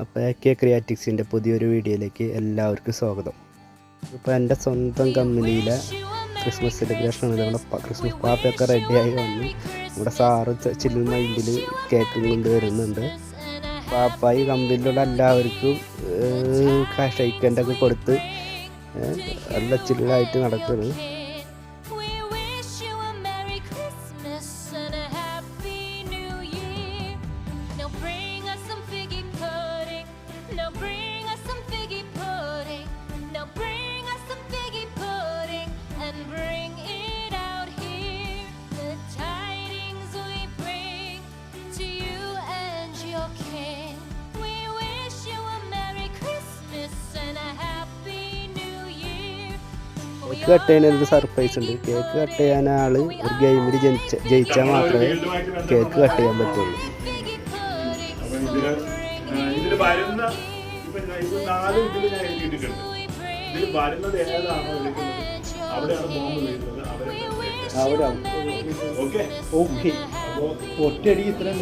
അപ്പോൾ AK ക്രിയേറ്റിക്സിൻ്റെ പുതിയൊരു വീഡിയോയിലേക്ക് എല്ലാവർക്കും സ്വാഗതം. ഇപ്പോൾ എൻ്റെ സ്വന്തം കമ്പനിയിലെ ക്രിസ്മസ് സെലിബ്രേഷനാണ്. നമ്മുടെ ക്രിസ്മസ് പാപ്പയൊക്കെ റെഡിയായി വന്നു. നമ്മുടെ സാറ് ചില്ല് മൈൻഡിൽ കേക്കും കൊണ്ടുവരുന്നുണ്ട്. പാപ്പായി കമ്പനിയിലുള്ള എല്ലാവർക്കും ഷെയ്ക്കൻ്റൊക്കെ കൊടുത്ത് നല്ല ചില്ലായിട്ട് നടക്കുന്നു. കേക്ക് കട്ട് ചെയ്യാൻ ഒരു സർപ്രൈസ് ഉണ്ട്. കേക്ക് കട്ട് ചെയ്യാൻ ആൾ ഒരു ഗെയിമിൽ ജയിച്ചാൽ മാത്രമേ കേക്ക് കട്ട് ചെയ്യാൻ പറ്റുള്ളൂ. ഒറ്റയടി ഇത്രയും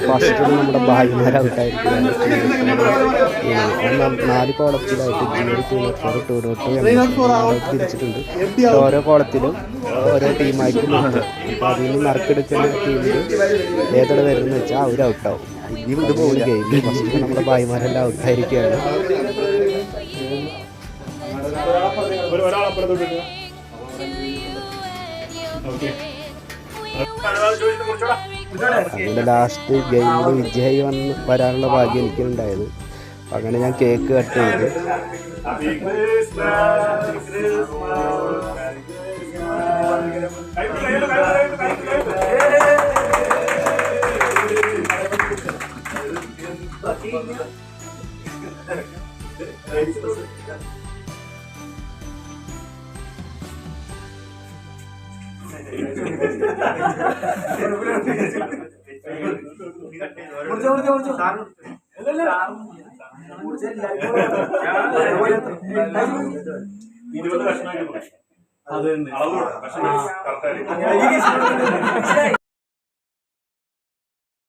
ഫസ്റ്റ് നമ്മുടെ ഭായിമാർ ഔട്ടായിരിക്കുകയാണ്. 4 കോളത്തിലായിട്ട് തിരിച്ചിട്ടുണ്ട്. ഓരോ കോളത്തിലും ഓരോ ടീമായിട്ട് നിർത്തും. അപ്പോൾ അതിൽ നിന്ന് നറുക്കെടുക്കുന്ന ടീമിൽ ഏതോടെ വരുന്നത് വെച്ചാൽ അവർ ഔട്ടാവും. ഇതുപോലെ ഗെയിം ഫസ്റ്റ് നമ്മുടെ ഭായിമാരെല്ലാം ഔട്ടായിരിക്കുകയാണ്. അങ്ങനെ ലാസ്റ്റ് ഗെയിമിൽ വിജയം വരാനുള്ള ഭാഗ്യം എനിക്കുണ്ടായത്. അങ്ങനെ ഞാൻ കേക്ക് കട്ട് ചെയ്ത്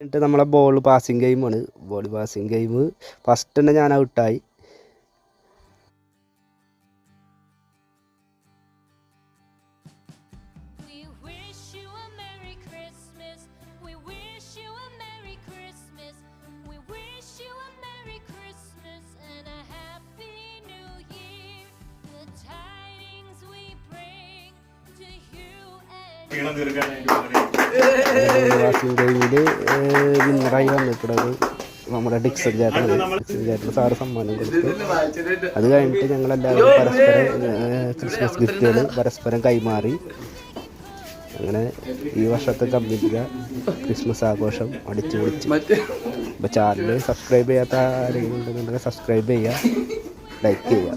എന്നിട്ട് നമ്മളെ ബോൾ പാസിങ് ഗെയിമാണ്. ബോൾ പാസിങ് ഗെയിം ഫസ്റ്റ് തന്നെ ഞാൻ ഔട്ടായി. വാഷിംഗ് ഗെയിമിൽ വിന്നറായി വന്നിട്ടുള്ളത് നമ്മുടെ ഡിക്സൺ ചേട്ടൻ സാറ് സമ്മാനം കൊടുത്തു. അത് കഴിഞ്ഞിട്ട് ഞങ്ങളെല്ലാവരും പരസ്പരം ക്രിസ്മസ് ഗിഫ്റ്റുകൾ പരസ്പരം കൈമാറി. അങ്ങനെ ഈ വർഷത്തെ കമ്പനിയിലെ ക്രിസ്മസ് ആഘോഷം അടിച്ചു പൊളിച്ചു. അപ്പോൾ ചാനൽ സബ്സ്ക്രൈബ് ചെയ്യാത്ത ആരെങ്കിലും ഉണ്ടെന്നുണ്ടെങ്കിൽ സബ്സ്ക്രൈബ് ചെയ്യുക, ലൈക്ക് ചെയ്യുക.